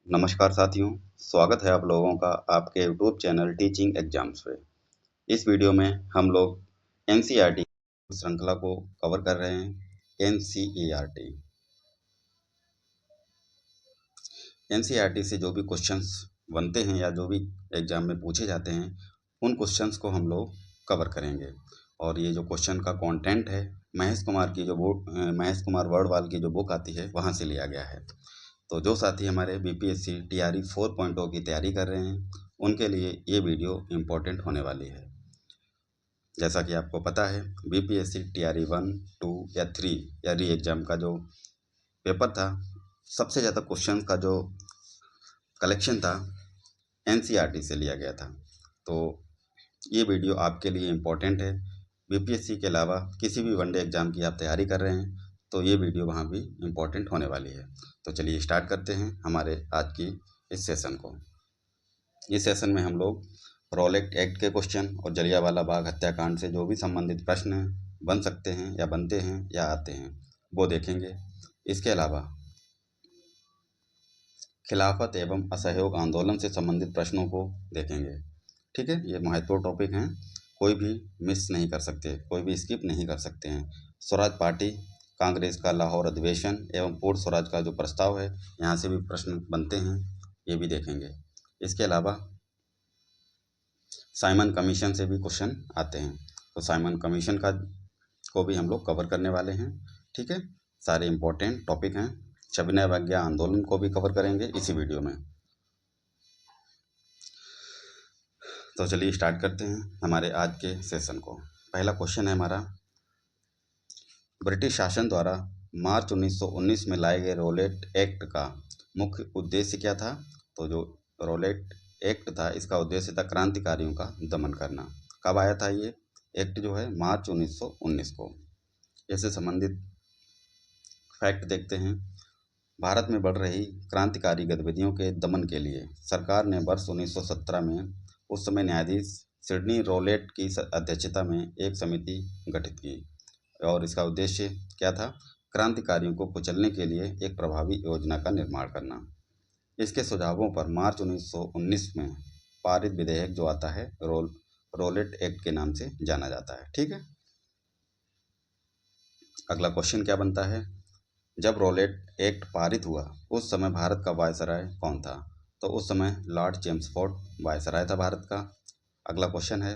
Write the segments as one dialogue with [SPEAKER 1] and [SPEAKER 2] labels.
[SPEAKER 1] नमस्कार साथियों, स्वागत है आप लोगों का आपके यूट्यूब चैनल टीचिंग एग्जाम्स पे। इस वीडियो में हम लोग एनसीईआरटी श्रृंखला को कवर कर रहे हैं। एनसीईआरटी से जो भी क्वेश्चंस बनते हैं या जो भी एग्जाम में पूछे जाते हैं, उन क्वेश्चंस को हम लोग कवर करेंगे। और ये जो क्वेश्चन का कंटेंट है, महेश कुमार वर्डवाल की जो बुक आती है, वहाँ से लिया गया है। तो जो साथी हमारे बीपीएससी टीआरई 4.0 की तैयारी कर रहे हैं, उनके लिए ये वीडियो इम्पोर्टेंट होने वाली है। जैसा कि आपको पता है, बीपीएससी टीआरई 1, 2 या 3 या री एग्ज़ाम का जो पेपर था, सबसे ज़्यादा क्वेश्चन का जो कलेक्शन था एनसीईआरटी से लिया गया था। तो ये वीडियो आपके लिए इम्पोर्टेंट है। बीपीएससी के अलावा किसी भी वनडे एग्ज़ाम की आप तैयारी कर रहे हैं, तो ये वीडियो वहाँ भी इम्पोर्टेंट होने वाली है। तो चलिए स्टार्ट करते हैं हमारे आज की इस सेशन को। इस सेशन में हम लोग रॉलेट एक्ट के क्वेश्चन और जलियांवाला बाग हत्याकांड से जो भी संबंधित प्रश्न बन सकते हैं या बनते हैं या आते हैं, वो देखेंगे। इसके अलावा खिलाफत एवं असहयोग आंदोलन से संबंधित प्रश्नों को देखेंगे। ठीक है, ये महत्वपूर्ण टॉपिक हैं, कोई भी मिस नहीं कर सकते, कोई भी स्किप नहीं कर सकते हैं। स्वराज पार्टी, कांग्रेस का लाहौर अधिवेशन एवं पूर्ण स्वराज का जो प्रस्ताव है, यहाँ से भी प्रश्न बनते हैं, ये भी देखेंगे। इसके अलावा साइमन कमीशन से भी क्वेश्चन आते हैं, तो साइमन कमीशन का को भी हम लोग कवर करने वाले हैं। ठीक है, सारे इम्पोर्टेंट टॉपिक हैं। सविनय अवज्ञा आंदोलन को भी कवर करेंगे इसी वीडियो में। तो चलिए स्टार्ट करते हैं हमारे आज के सेशन को। पहला क्वेश्चन है हमारा, ब्रिटिश शासन द्वारा मार्च 1919 में लाए गए रॉलेट एक्ट का मुख्य उद्देश्य क्या था? तो जो रॉलेट एक्ट था, इसका उद्देश्य था क्रांतिकारियों का दमन करना। कब आया था ये एक्ट? जो है मार्च 1919 को। इससे संबंधित फैक्ट देखते हैं। भारत में बढ़ रही क्रांतिकारी गतिविधियों के दमन के लिए सरकार ने वर्ष 1917 में उस समय न्यायाधीश सिडनी रॉलेट की अध्यक्षता में एक समिति गठित की, और इसका उद्देश्य क्या था? क्रांतिकारियों को कुचलने के लिए एक प्रभावी योजना का निर्माण करना। इसके सुझावों पर मार्च 1919 में पारित विधेयक जो आता है, रॉलेट एक्ट के नाम से जाना जाता है। ठीक है, अगला क्वेश्चन क्या बनता है, जब रॉलेट एक्ट पारित हुआ उस समय भारत का वायसराय कौन था? तो उस समय लॉर्ड चेम्सफोर्ड वायसराय था भारत का। अगला क्वेश्चन है,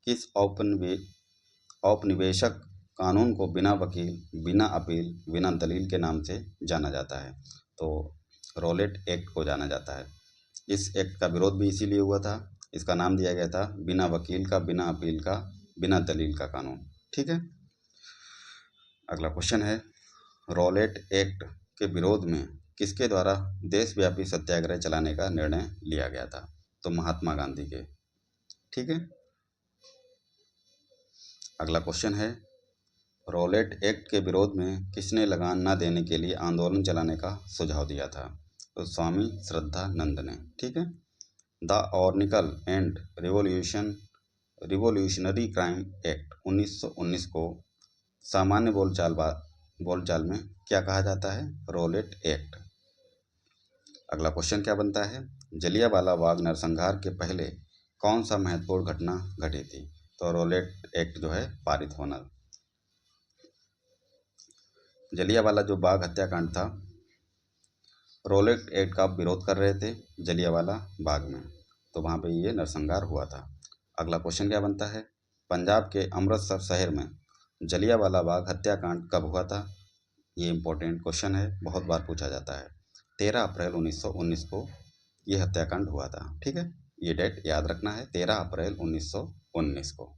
[SPEAKER 1] किस औपनिवेशक कानून को बिना वकील, बिना अपील, बिना दलील के नाम से जाना जाता है? तो रॉलेट एक्ट को जाना जाता है। इस एक्ट का विरोध भी इसीलिए हुआ था, इसका नाम दिया गया था बिना वकील का, बिना अपील का, बिना दलील का कानून। ठीक है, अगला क्वेश्चन है, रॉलेट एक्ट के विरोध में किसके द्वारा देशव्यापी सत्याग्रह चलाने का निर्णय लिया गया था? तो महात्मा गांधी के। ठीक है, अगला क्वेश्चन है, रॉलेट एक्ट के विरोध में किसने लगान न देने के लिए आंदोलन चलाने का सुझाव दिया था? तो स्वामी श्रद्धानंद ने। ठीक है, the anarchical and revolutionary crime act 1919 को सामान्य बोलचाल में क्या कहा जाता है? Rowlatt act. अगला क्वेश्चन क्या बनता है, जलियांवाला बाग नरसंहार के पहले कौन सा महत्वपूर्ण घटना घटी थी? तो रॉलेट एक्ट जो है पारित होना। जलियांवाला जो बाग हत्याकांड था, रॉलेट एक्ट का विरोध कर रहे थे जलियांवाला बाग में, तो वहाँ पे ये नरसंहार हुआ था। अगला क्वेश्चन क्या बनता है, पंजाब के अमृतसर शहर में जलियांवाला बाग हत्याकांड कब हुआ था? ये इम्पोर्टेंट क्वेश्चन है, बहुत बार पूछा जाता है। 13 अप्रैल 1919 को ये हत्याकांड हुआ था। ठीक है, ये डेट याद रखना है, 13 अप्रैल 1919 को।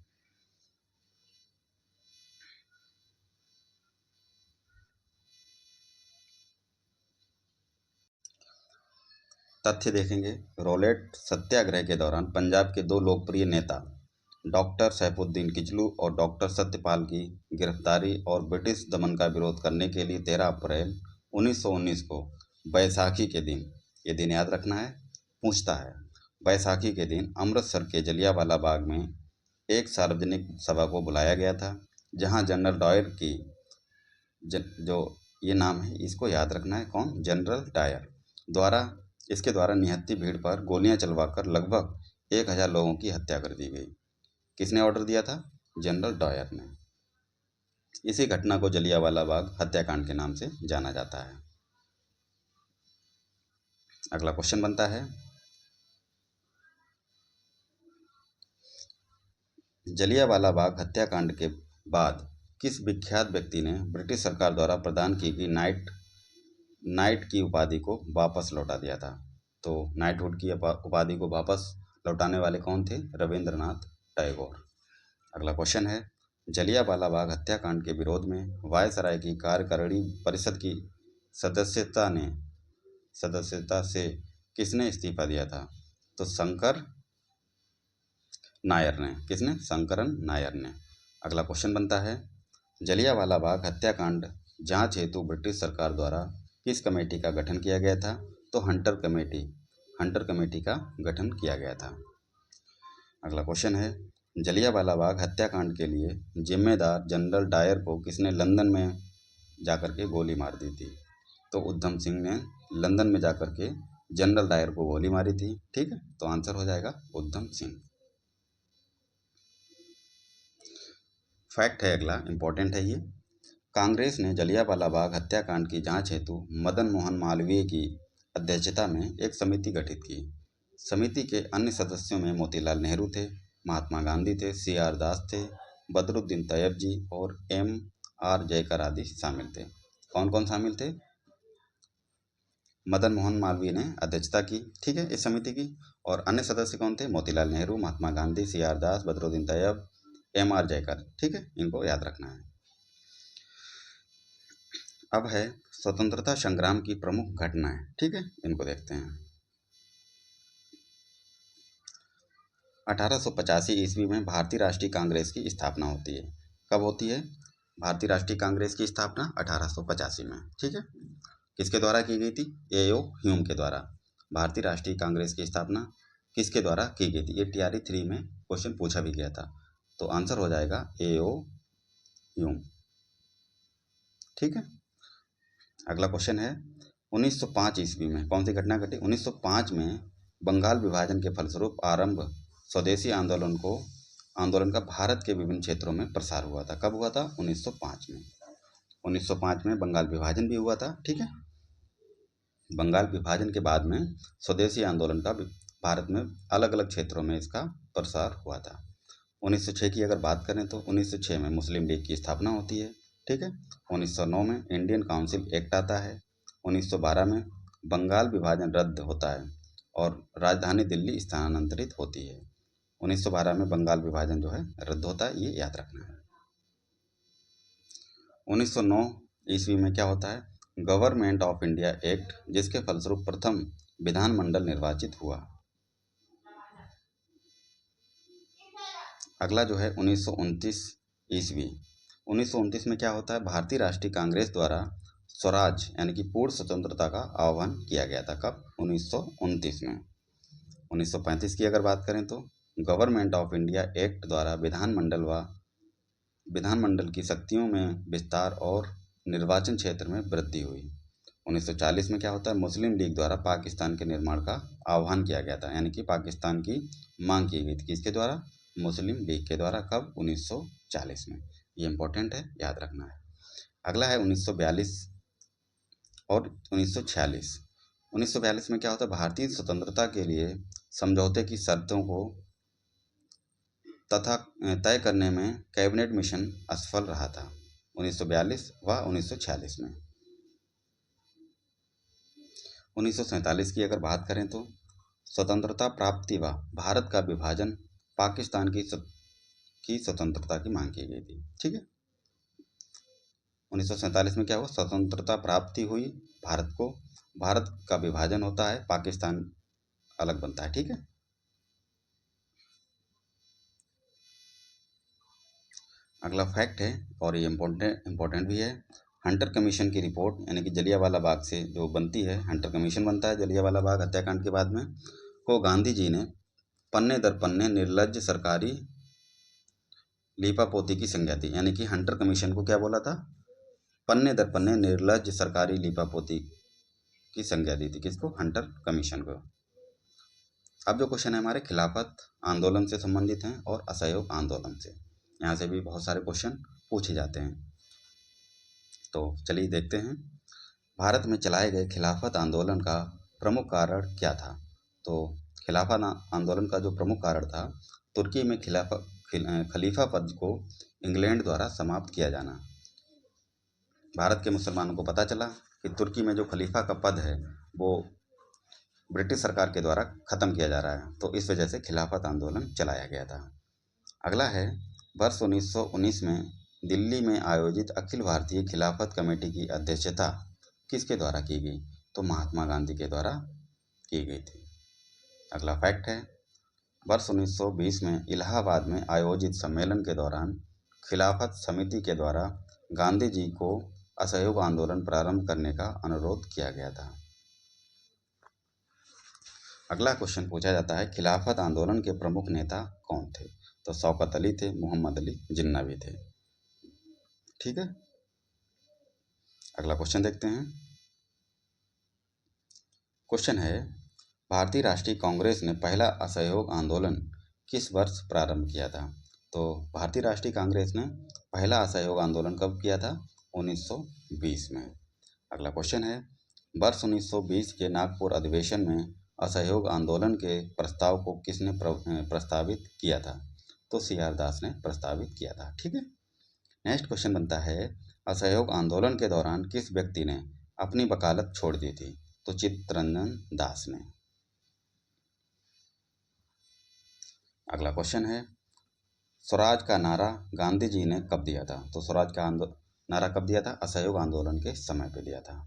[SPEAKER 1] तथ्य देखेंगे, रॉलेट सत्याग्रह के दौरान पंजाब के दो लोकप्रिय नेता डॉक्टर सैफुद्दीन किचलू और डॉक्टर सत्यपाल की गिरफ्तारी और ब्रिटिश दमन का विरोध करने के लिए 13 अप्रैल 1919 को बैसाखी के दिन, ये दिन याद रखना है, पूछता है, बैसाखी के दिन अमृतसर के जलियांवाला बाग में एक सार्वजनिक सभा को बुलाया गया था, जहां जनरल डायर की जो ये नाम है, इसको याद रखना है, कौन? जनरल डायर द्वारा इसके द्वारा निहत्थी भीड़ पर गोलियां चलवाकर लगभग 1000 लोगों की हत्या कर दी गई। किसने ऑर्डर दिया था? जनरल डायर ने। इसी घटना को जलियांवाला बाग हत्याकांड के नाम से जाना जाता है। अगला क्वेश्चन बनता है, जलियांवाला बाग हत्याकांड के बाद किस विख्यात व्यक्ति ने ब्रिटिश सरकार द्वारा प्रदान की गई नाइट की उपाधि को वापस लौटा दिया था? तो नाइटहुड की उपाधि को वापस लौटाने वाले कौन थे? रविंद्रनाथ टैगोर। अगला क्वेश्चन है, जलियांवाला बाग हत्याकांड के विरोध में वायसराय की कार्यकारिणी परिषद की सदस्यता से किसने इस्तीफा दिया था? तो शंकर नायर ने। किसने? शंकरन नायर ने। अगला क्वेश्चन बनता है, जलियांवाला बाग हत्याकांड जांच हेतु ब्रिटिश सरकार द्वारा किस कमेटी का गठन किया गया था? तो हंटर कमेटी का गठन किया गया था। अगला क्वेश्चन है, जलियांवाला बाग हत्याकांड के लिए जिम्मेदार जनरल डायर को किसने लंदन में जाकर के गोली मार दी थी? तो उधम सिंह ने लंदन में जाकर के जनरल डायर को गोली मारी थी। ठीक है, तो आंसर हो जाएगा उधम सिंह। फैक्ट है अगला, इंपॉर्टेंट है ये। कांग्रेस ने जलियांवाला बाग हत्याकांड की जांच हेतु मदन मोहन मालवीय की अध्यक्षता में एक समिति गठित की। समिति के अन्य सदस्यों में मोतीलाल नेहरू थे, महात्मा गांधी थे, CR दास थे, बदरुद्दीन तैयब जी और MR जयकर आदि शामिल थे। कौन कौन शामिल थे? मदन मोहन मालवीय ने अध्यक्षता की, ठीक है, इस समिति की। और अन्य सदस्य कौन थे? मोतीलाल नेहरू, महात्मा गांधी, CR दास, बदरुद्दीन तैयब, MR जयकर। ठीक है, इनको याद रखना है। अब है स्वतंत्रता संग्राम की प्रमुख घटनाएं। ठीक है, इनको देखते हैं। 1885 ईस्वी में भारतीय राष्ट्रीय कांग्रेस की स्थापना होती है। कब होती है भारतीय राष्ट्रीय कांग्रेस की स्थापना? 1885 में। ठीक है, किसके द्वारा की गई थी? A.O. ह्यूम के द्वारा। भारतीय राष्ट्रीय कांग्रेस की स्थापना किसके द्वारा की गई थी? ये TRE 3 में क्वेश्चन पूछा भी गया था, तो आंसर हो जाएगा A.O. ह्यूम। ठीक है, अगला क्वेश्चन है, 1905 ईस्वी में कौन सी घटना घटी? 1905 में बंगाल विभाजन के फलस्वरूप आरंभ स्वदेशी आंदोलन का भारत के विभिन्न क्षेत्रों में प्रसार हुआ था। कब हुआ था? 1905 में। 1905 में बंगाल विभाजन भी हुआ था। ठीक है, बंगाल विभाजन के बाद में स्वदेशी आंदोलन का भारत में अलग अलग क्षेत्रों में इसका प्रसार हुआ था। 1906 की अगर बात करें तो 1906 में मुस्लिम लीग की स्थापना होती है। ठीक है, 1909 में इंडियन काउंसिल एक्ट आता है। 1912 में बंगाल विभाजन रद्द होता है और राजधानी दिल्ली स्थानांतरित होती है। 1912 में बंगाल विभाजन जो है रद्द होता है, ये याद रखना है। 1909 ईस्वी में क्या होता है? गवर्नमेंट ऑफ इंडिया एक्ट, जिसके फलस्वरूप प्रथम विधानमंडल निर्वाचित हुआ। अगला जो है 1929 ईस्वी। 1929 में क्या होता है? भारतीय राष्ट्रीय कांग्रेस द्वारा स्वराज यानी कि पूर्ण स्वतंत्रता का आह्वान किया गया था। कब? 1929 में। 1935 की अगर बात करें तो गवर्नमेंट ऑफ इंडिया एक्ट द्वारा विधानमंडल की शक्तियों में विस्तार और निर्वाचन क्षेत्र में वृद्धि हुई। 1940 में क्या होता है? मुस्लिम लीग द्वारा पाकिस्तान के निर्माण का आह्वान किया गया था, यानी कि पाकिस्तान की मांग की गई थी। किसके द्वारा? मुस्लिम लीग के द्वारा। कब? 1940 में। ये इंपॉर्टेंट है, याद रखना है। अगला है 1942 और 1946। 1942 में क्या होता है? भारतीय स्वतंत्रता के लिए समझौते की शर्तों को तथा तय करने में कैबिनेट मिशन असफल रहा था। 1942 व 1946 में। 1947 की अगर बात करें तो स्वतंत्रता प्राप्ति व भारत का विभाजन, पाकिस्तान की स्वतंत्रता की मांग की गई थी। ठीक है, 1947 में क्या हुआ? स्वतंत्रता प्राप्ति हुई भारत को, भारत का विभाजन होता है, पाकिस्तान अलग बनता है। ठीक है, अगला फैक्ट है और ये इम्पोर्टेंट भी है। हंटर कमीशन की रिपोर्ट यानी कि जलियांवाला बाग से जो बनती है, हंटर कमीशन बनता है जलियांवाला बाग हत्याकांड के बाद में, को गांधी जी ने पन्ने दर पन्ने निर्लज्ज सरकारी लीपापोती की संज्ञा दी। यानी कि हंटर कमीशन को क्या बोला था? पन्ने दर पन्ने निर्लज्ज सरकारी लीपापोती की संज्ञा दी थी, किसको? हंटर कमीशन को। अब जो क्वेश्चन है हमारे खिलाफत आंदोलन से संबंधित हैं और असहयोग आंदोलन से, यहाँ से भी बहुत सारे क्वेश्चन पूछे जाते हैं। तो चलिए देखते हैं। भारत में चलाए गए खिलाफत आंदोलन का प्रमुख कारण क्या था? तो खिलाफत आंदोलन का जो प्रमुख कारण था, तुर्की में खलीफा पद को इंग्लैंड द्वारा समाप्त किया जाना। भारत के मुसलमानों को पता चला कि तुर्की में जो खलीफा का पद है वो ब्रिटिश सरकार के द्वारा ख़त्म किया जा रहा है, तो इस वजह से खिलाफत आंदोलन चलाया गया था। अगला है, वर्ष 1919 में दिल्ली में आयोजित अखिल भारतीय खिलाफत कमेटी की अध्यक्षता किसके द्वारा की गई? तो महात्मा गांधी के द्वारा की गई थी। अगला फैक्ट है, वर्ष 1920 में इलाहाबाद में आयोजित सम्मेलन के दौरान खिलाफत समिति के द्वारा गांधी जी को असहयोग आंदोलन प्रारंभ करने का अनुरोध किया गया था। अगला क्वेश्चन पूछा जाता है, खिलाफत आंदोलन के प्रमुख नेता कौन थे? तो शौकत अली थे, मोहम्मद अली जिन्ना भी थे। ठीक है, अगला क्वेश्चन देखते हैं। क्वेश्चन है, भारतीय राष्ट्रीय कांग्रेस ने पहला असहयोग आंदोलन किस वर्ष प्रारंभ किया था? तो भारतीय राष्ट्रीय कांग्रेस ने पहला असहयोग आंदोलन कब किया था? 1920 में। अगला क्वेश्चन है, वर्ष 1920 के नागपुर अधिवेशन में असहयोग आंदोलन के प्रस्ताव को किसने प्रस्तावित किया था? तो सी.आर. दास ने प्रस्तावित किया था। ठीक है, नेक्स्ट क्वेश्चन बनता है, असहयोग आंदोलन के दौरान किस व्यक्ति ने अपनी वकालत छोड़ दी थी? तो चित्तरंजन दास ने। अगला क्वेश्चन है, स्वराज का नारा गांधी जी ने कब दिया था? तो स्वराज का नारा कब दिया था? असहयोग आंदोलन के समय पे दिया था।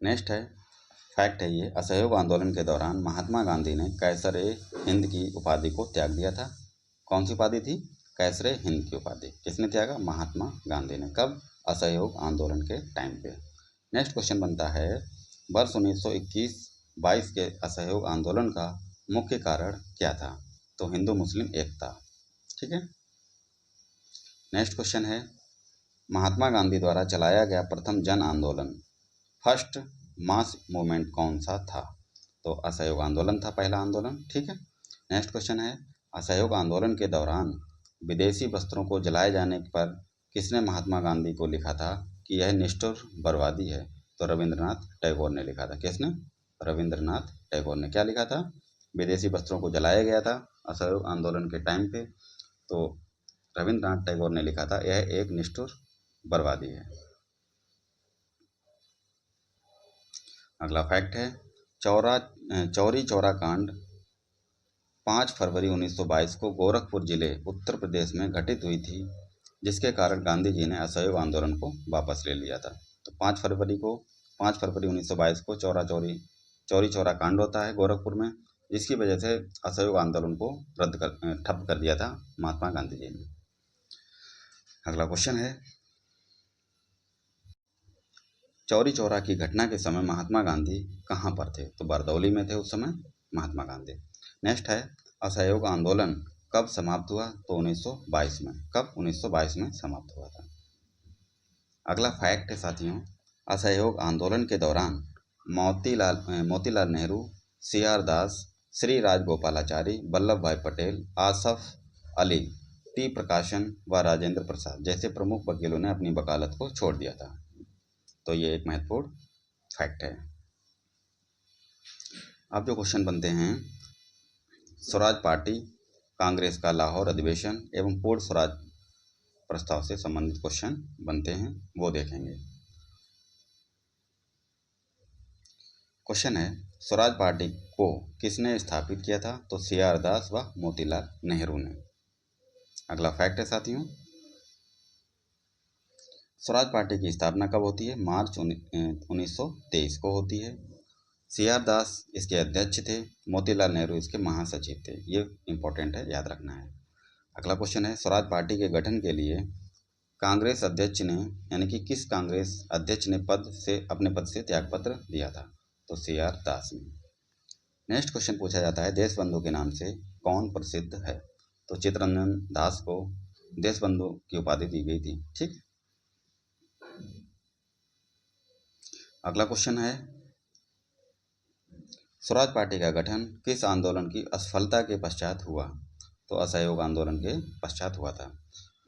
[SPEAKER 1] नेक्स्ट है, फैक्ट है ये, असहयोग आंदोलन के दौरान महात्मा गांधी ने कैसर ए हिंद की उपाधि को त्याग दिया था। कौन सी उपाधि थी? कैसर ए हिंद की उपाधि किसने त्यागा? महात्मा गांधी ने। कब? असहयोग आंदोलन के टाइम पे। नेक्स्ट क्वेश्चन बनता है, वर्ष 1921-22 के असहयोग आंदोलन का मुख्य कारण क्या था? तो हिंदू मुस्लिम एकता। ठीक है, नेक्स्ट क्वेश्चन है, महात्मा गांधी द्वारा चलाया गया प्रथम जन आंदोलन, फर्स्ट मास मूवमेंट कौन सा था? तो असहयोग आंदोलन था पहला आंदोलन। ठीक है, नेक्स्ट क्वेश्चन है, असहयोग आंदोलन के दौरान विदेशी वस्त्रों को जलाए जाने पर किसने महात्मा गांधी को लिखा था कि यह निष्ठुर बर्बादी है? तो रविंद्रनाथ टैगोर ने लिखा था। किसने? रविंद्रनाथ टैगोर ने। क्या लिखा था? विदेशी वस्त्रों को जलाया गया था असहयोग आंदोलन के टाइम पे, तो रविंद्रनाथ टैगोर ने लिखा था यह एक निष्ठुर बर्बादी है। अगला फैक्ट है, चौरी चौरा कांड 5 फरवरी 1922 को गोरखपुर जिले उत्तर प्रदेश में घटित हुई थी, जिसके कारण गांधी जी ने असहयोग आंदोलन को वापस ले लिया था। तो 5 फरवरी 1922 को चौरी चौरा कांड होता है गोरखपुर में, जिसकी वजह से असहयोग आंदोलन को ठप कर दिया था महात्मा गांधी जी ने। अगला क्वेश्चन है, चौरी चौरा की घटना के समय महात्मा गांधी कहाँ पर थे? तो बरदौली में थे उस समय महात्मा गांधी। नेक्स्ट है, असहयोग आंदोलन कब समाप्त हुआ? तो 1922 में। कब? 1922 में समाप्त हुआ था। अगला फैक्ट है साथियों, असहयोग आंदोलन के दौरान मोतीलाल नेहरू, सी.आर. दास, श्री राजगोपालाचारी, वल्लभ भाई पटेल, आसफ अली, टी प्रकाशन व राजेंद्र प्रसाद जैसे प्रमुख वकीलों ने अपनी वकालत को छोड़ दिया था। तो ये एक महत्वपूर्ण फैक्ट है। अब जो क्वेश्चन बनते हैं, स्वराज पार्टी कांग्रेस का लाहौर अधिवेशन एवं पूर्ण स्वराज प्रस्ताव से संबंधित क्वेश्चन बनते हैं, वो देखेंगे। क्वेश्चन है, स्वराज पार्टी को किसने स्थापित किया था? तो सी.आर. दास व मोतीलाल नेहरू ने। अगला फैक्ट है साथियों, स्वराज पार्टी की स्थापना कब होती है? मार्च 1923 को होती है। सी.आर. दास इसके अध्यक्ष थे, मोतीलाल नेहरू इसके महासचिव थे। ये इंपॉर्टेंट है, याद रखना है। अगला क्वेश्चन है, स्वराज पार्टी के गठन के लिए कांग्रेस अध्यक्ष ने, यानी कि किस कांग्रेस अध्यक्ष ने अपने पद से त्यागपत्र दिया था? तो सी.आर. दास ने। नेक्स्ट क्वेश्चन पूछा जाता है, देशबंधु के नाम से कौन प्रसिद्ध है? तो चित्तरंजन दास को देश बंधु की उपाधि दी गई थी। ठीक, अगला क्वेश्चन है, स्वराज पार्टी का गठन किस आंदोलन की असफलता के पश्चात हुआ? तो असहयोग आंदोलन के पश्चात हुआ था।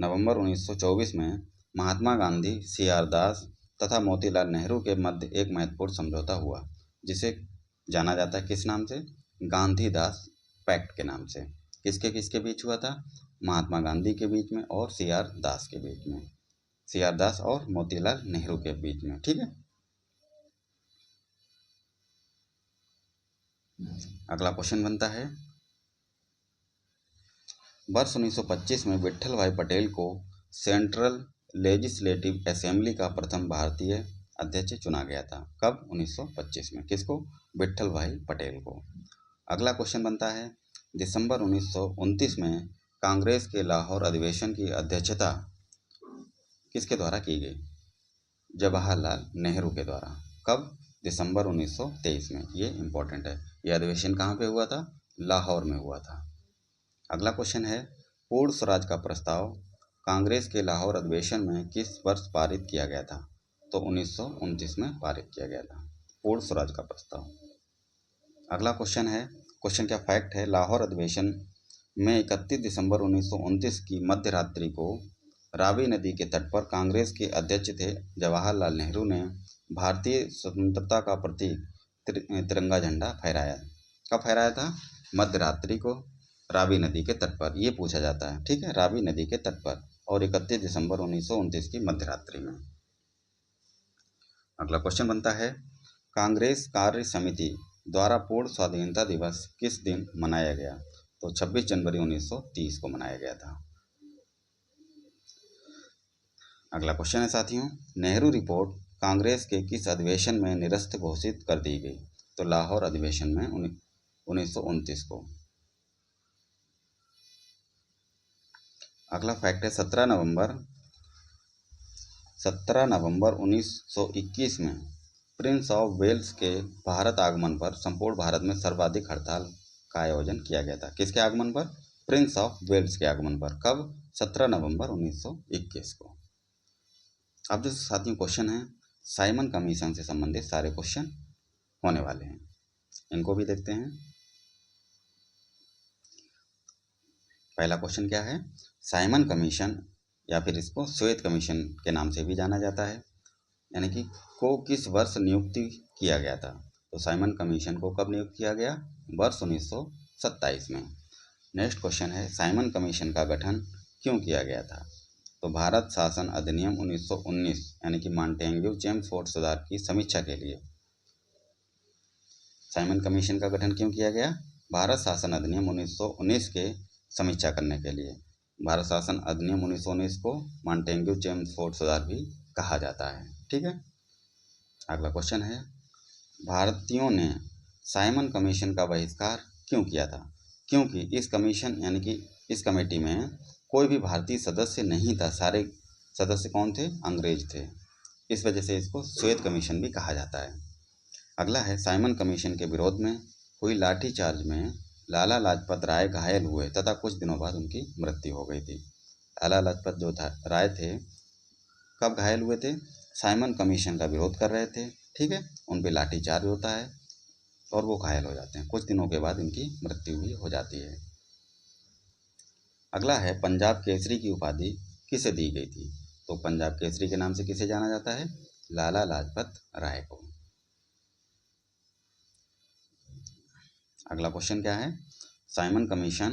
[SPEAKER 1] नवंबर 1924 में महात्मा गांधी, सी.आर. दास तथा मोतीलाल नेहरू के मध्य एक महत्वपूर्ण समझौता हुआ, जिसे जाना जाता है किस नाम से? गांधी दास पैक्ट के नाम से। किसके किसके बीच हुआ था? महात्मा गांधी के बीच में और सी.आर. दास के बीच में, सी.आर. दास और मोतीलाल नेहरू के बीच में। ठीक है, अगला क्वेश्चन बनता है, वर्ष 1925 में विट्ठल भाई पटेल को सेंट्रल लेजिस्लेटिव असेंबली का प्रथम भारतीय अध्यक्ष चुना गया था। कब? 1925 में। किसको? विट्ठल भाई पटेल को। अगला क्वेश्चन बनता है, दिसंबर 1929 में कांग्रेस के लाहौर अधिवेशन की अध्यक्षता किसके द्वारा की गई? जवाहरलाल नेहरू के द्वारा। कब? दिसंबर 1923 में। ये इंपॉर्टेंट है। यह अधिवेशन कहाँ पे हुआ था? लाहौर में हुआ था। अगला क्वेश्चन है, पूर्ण स्वराज का प्रस्ताव कांग्रेस के लाहौर अधिवेशन में किस वर्ष पारित किया गया था? तो 1929 में पारित किया गया था पूर्ण स्वराज का प्रस्ताव। अगला क्वेश्चन है, क्वेश्चन क्या फैक्ट है, लाहौर अधिवेशन में 31 दिसंबर 1929 की मध्य रात्रि को रावी नदी के तट पर कांग्रेस के अध्यक्ष थे जवाहरलाल नेहरू ने भारतीय स्वतंत्रता का प्रतीक तिरंगा झंडा फहराया। कब फहराया था? मध्य रात्रि को रावी नदी के तट पर। ये पूछा जाता है। ठीक है, रावी नदी के तट पर, और 31 दिसंबर 1929 की मध्य रात्रि में। अगला क्वेश्चन बनता है, कांग्रेस कार्य समिति द्वारा पूर्ण स्वाधीनता दिवस किस दिन मनाया गया? तो 26 जनवरी 1930 को मनाया गया था। अगला क्वेश्चन है साथियों, नेहरू रिपोर्ट कांग्रेस के किस अधिवेशन में निरस्त घोषित कर दी गई? तो लाहौर अधिवेशन में 1929 को। अगला फैक्ट है, 17 नवंबर 1921 में प्रिंस ऑफ वेल्स के भारत आगमन पर संपूर्ण भारत में सर्वाधिक हड़ताल का आयोजन किया गया था। किसके आगमन पर? प्रिंस ऑफ वेल्स के आगमन पर। कब? 17 नवंबर 1921 को। अब जो साथियों क्वेश्चन है, साइमन कमीशन से संबंधित सारे क्वेश्चन होने वाले हैं, इनको भी देखते हैं। पहला क्वेश्चन क्या है, साइमन कमीशन या फिर इसको श्वेत कमीशन के नाम से भी जाना जाता है, यानी कि को किस वर्ष नियुक्ति किया गया था? तो साइमन कमीशन को कब नियुक्त किया गया? वर्ष 1927 में। नेक्स्ट क्वेश्चन है, साइमन कमीशन का गठन क्यों किया गया था? तो भारत शासन अधिनियम 1919 यानी कि मॉन्टेग्यू चेम्सफोर्ड सुधार की समीक्षा के लिए साइमन कमीशन का गठन क्यों किया गया? भारत शासन अधिनियम 1919 के समीक्षा करने के लिए। भारत शासन अधिनियम 1919 को मॉन्टेग्यू चेम्सफोर्ड सुधार भी कहा जाता है। ठीक है, अगला क्वेश्चन है, भारतीयों ने साइमन कमीशन का बहिष्कार क्यों किया था? क्योंकि इस कमीशन यानी कि इस कमेटी में कोई भी भारतीय सदस्य नहीं था, सारे सदस्य कौन थे? अंग्रेज थे। इस वजह से इसको श्वेत कमीशन भी कहा जाता है। अगला है, साइमन कमीशन के विरोध में हुई लाठीचार्ज में लाला लाजपत राय घायल हुए तथा कुछ दिनों बाद उनकी मृत्यु हो गई थी। लाला लाजपत जो था राय थे, कब घायल हुए थे? साइमन कमीशन का विरोध कर रहे थे। ठीक है, उन पे लाठीचार्ज होता है और वो घायल हो जाते हैं, कुछ दिनों के बाद उनकी मृत्यु भी हो जाती है। अगला है, पंजाब केसरी की उपाधि किसे दी गई थी? तो पंजाब केसरी के नाम से किसे जाना जाता है? लाला लाजपत राय को। अगला क्वेश्चन क्या है, साइमन कमीशन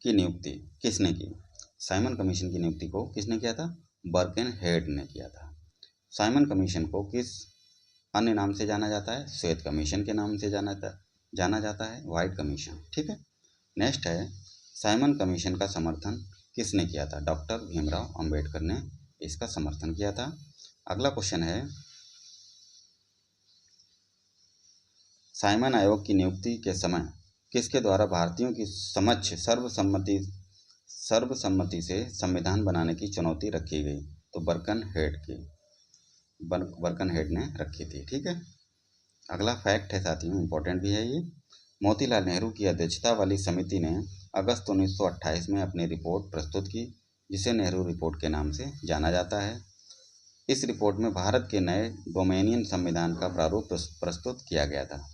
[SPEAKER 1] की नियुक्ति किसने की? साइमन कमीशन की नियुक्ति को किसने किया था? बर्कनहेड ने किया था। साइमन कमीशन को किस अन्य नाम से जाना जाता है? श्वेत कमीशन के नाम से जाना जाता है, व्हाइट कमीशन। ठीक है, नेक्स्ट है, साइमन कमीशन का समर्थन किसने किया था? डॉक्टर भीमराव अंबेडकर ने इसका समर्थन किया था। अगला क्वेश्चन है, साइमन आयोग की नियुक्ति के समय किसके द्वारा भारतीयों की समक्ष सर्वसम्मति से संविधान बनाने की चुनौती रखी गई? तो बर्कनहेड ने रखी थी। ठीक है, अगला फैक्ट है साथियों, इंपॉर्टेंट भी है ये, मोतीलाल नेहरू की अध्यक्षता वाली समिति ने अगस्त 1928 में अपनी रिपोर्ट प्रस्तुत की, जिसे नेहरू रिपोर्ट के नाम से जाना जाता है। इस रिपोर्ट में भारत के नए डोमेनियन संविधान का प्रारूप प्रस्तुत किया गया था।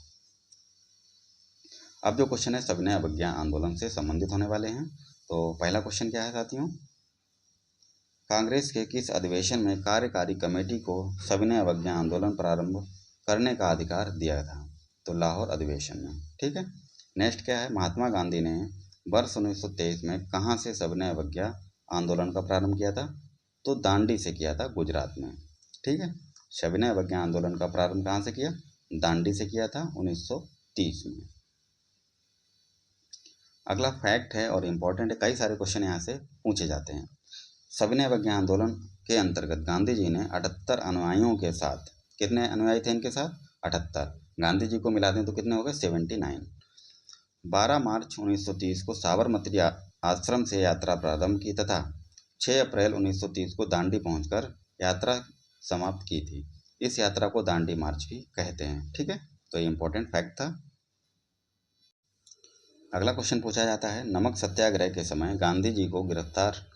[SPEAKER 1] अब जो क्वेश्चन है सविनय अवज्ञा आंदोलन से संबंधित होने वाले हैं। तो पहला क्वेश्चन क्या है साथियों, कांग्रेस के किस अधिवेशन में कार्यकारी कमेटी को सविनय अवज्ञा आंदोलन प्रारंभ करने का अधिकार दिया था? तो लाहौर अधिवेशन में। ठीक है। नेक्स्ट क्या है, महात्मा गांधी ने वर्ष 1923 में कहाँ से सविनय अवज्ञा आंदोलन का प्रारंभ किया था? तो दांडी से किया था, गुजरात में। ठीक है। सविनय अवज्ञा आंदोलन का प्रारंभ कहाँ से किया? दांडी से किया था 1930 में। अगला फैक्ट है और इम्पोर्टेंट है, कई सारे क्वेश्चन यहाँ से पूछे जाते हैं। सविनय अवज्ञा आंदोलन के अंतर्गत गांधी जी ने 78 अनुयायियों के साथ, कितने अनुयायी थे इनके साथ? 78। गांधी जी को मिला दें तो कितने हो गए? 79। 12 मार्च 1930 को साबरमती आश्रम से यात्रा प्रारंभ की तथा 6 अप्रैल 1930 को दांडी पहुंचकर यात्रा समाप्त की थी। इस यात्रा को दांडी मार्च भी कहते हैं। ठीक है, तो ये इंपॉर्टेंट फैक्ट था। अगला क्वेश्चन पूछा जाता है, नमक सत्याग्रह के समय गांधी जी को गिरफ्तार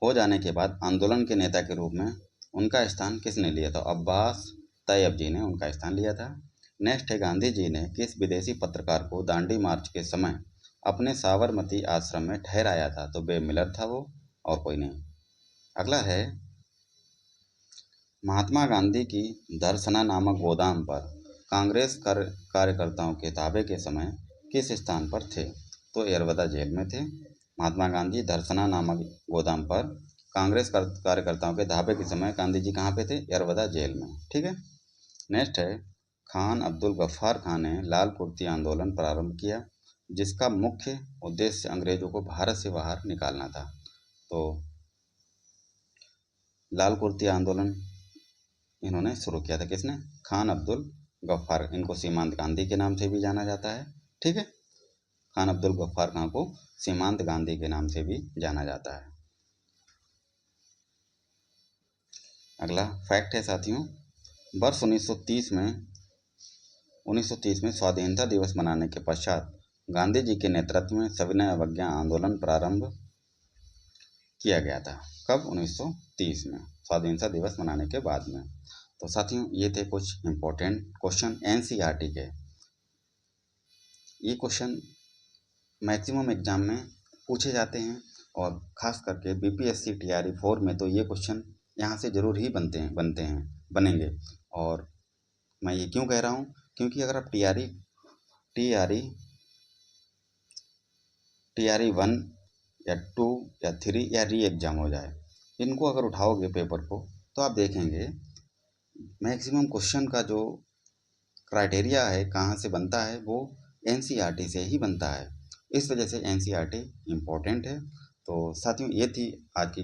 [SPEAKER 1] हो जाने के बाद आंदोलन के नेता के रूप में उनका स्थान किसने लिया था? अब्बास तैयब जी ने उनका स्थान लिया था। नेक्स्ट है, गांधी जी ने किस विदेशी पत्रकार को दांडी मार्च के समय अपने साबरमती आश्रम में ठहराया था? तो बेब मिलर था वो, और कोई नहीं। अगला है, महात्मा गांधी की दर्शना नामक गोदाम पर कांग्रेस कार्यकर्ताओं के ताबे के समय किस स्थान पर थे? तो यरवदा जेल में थे। महात्मा गांधी दर्शना नामक गोदाम पर कांग्रेस कार्यकर्ताओं के धाबे के समय गांधी जी कहाँ पे थे? यरवदा जेल में। ठीक है। नेक्स्ट है, खान अब्दुल गफ्फार खान ने लाल कुर्ती आंदोलन प्रारंभ किया, जिसका मुख्य उद्देश्य अंग्रेजों को भारत से बाहर निकालना था। तो लाल कुर्ती आंदोलन इन्होंने शुरू किया था, किसने? खान अब्दुल गफ्फार। इनको सीमांत गांधी के नाम से भी जाना जाता है। ठीक है। खान अब्दुल गफ्फार खान को सीमांत गांधी के नाम से भी जाना जाता है। अगला फैक्ट है साथियों, वर्ष 1930 में स्वाधीनता दिवस मनाने के पश्चात गांधी जी के नेतृत्व में सविनय अवज्ञा आंदोलन प्रारंभ किया गया था। कब? 1930 में, स्वाधीनता दिवस मनाने के बाद में। तो साथियों, ये थे कुछ इम्पोर्टेंट क्वेश्चन एनसीईआरटी के। ये क्वेश्चन मैक्सिमम एग्जाम में पूछे जाते हैं और ख़ास करके बीपीएससी टीआरई 4 में तो ये क्वेश्चन यहाँ से ज़रूर ही बनेंगे। और मैं ये क्यों कह रहा हूँ, क्योंकि अगर आप टीआरई 1 या 2 या 3 या री एग्ज़ाम हो जाए, इनको अगर उठाओगे पेपर को, तो आप देखेंगे मैक्सिमम क्वेश्चन का जो क्राइटेरिया है, कहाँ से बनता है, वो एनसीईआरटी से ही बनता है। इस वजह से एनसीईआरटी इम्पोर्टेंट है। तो साथियों, ये थी आज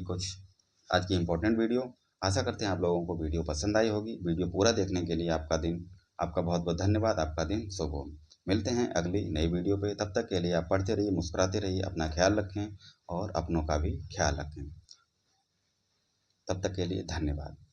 [SPEAKER 1] की इम्पोर्टेंट वीडियो। आशा करते हैं आप लोगों को वीडियो पसंद आई होगी। वीडियो पूरा देखने के लिए आपका बहुत बहुत धन्यवाद। आपका दिन शुभ हो। मिलते हैं अगली नई वीडियो पे। तब तक के लिए आप पढ़ते रहिए, मुस्कुराते रहिए, अपना ख्याल रखें और अपनों का भी ख्याल रखें। तब तक के लिए धन्यवाद।